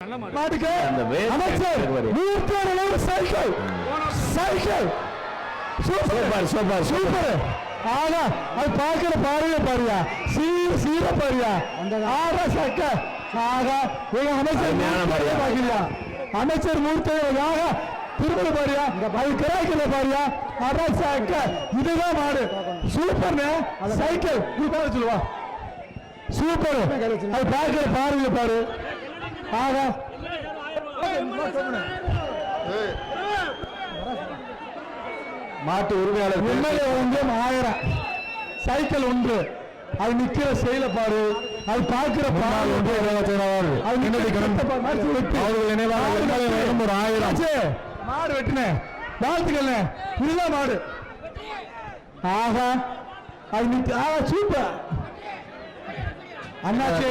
மாட்டுக்கு அமைச்சர் cycle cycle super super super. ஆனா அது பார்க்கிற பாருங்க பாருயா சீர பாருயா ஆகா சக்க ஆகா எங்க அமைச்சர் பாக்கியா அமைச்சர் மூர்த்தியாக திரும்ப பாரியா அது கிராய்க்கல பாரியா அதான் சக்க இதுதான் மாடு சூப்பர்னு சைக்கிள் நீ பாரு சொல்லுவா சூப்பர். அது பார்க்கிற பாருங்க பாரு ஆகா மாட்டு உரிமையாளர் வந்து 1000 சைக்கிள் ஒன்று அது நிக்கிற செயல பாரு அது பார்க்கிற மாடு வெட்டின வாழ்த்துக்கள் இதுதான் மாடு ஆகா அது சூப்பர் அண்ணாச்சு.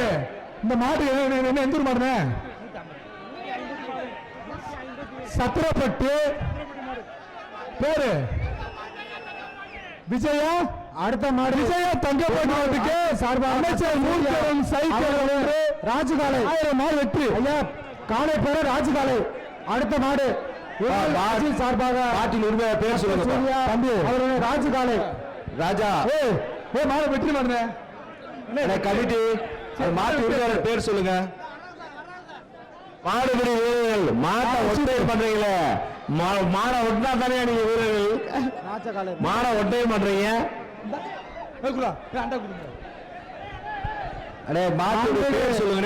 இந்த மாடு என்ன எந்த மாடுன சத்திரப்பட்டு பேரு விஜயா அடுத்த மாடு விஜயா தங்கப்பட்டு சார்பாக அமைச்சர் மூர்த்தன் சைக்கிள் ராஜுகாலை 1000 மாடு வெற்றி ஐயா காலை பேரு ராஜுகாலை அடுத்த மாடு சார்பாக பாட்டில் உரிமை பேர் சொல்லுங்க தம்பி அவருடைய ராஜுகாலை ராஜா ஏ மாடு வெற்றி மாடுன கமிட்டி மாட்டு உரிமையாளர் பேர் சொல்லுங்க. மாடுபிடி வீரர்கள் மாட்டை ஒட்டை பண்றீங்களே மாடை ஒட்டினா தானே நீங்க வீரர்கள் மாடை ஒட்டை பண்றீங்க அடே மாட்டு பேர் சொல்லுங்க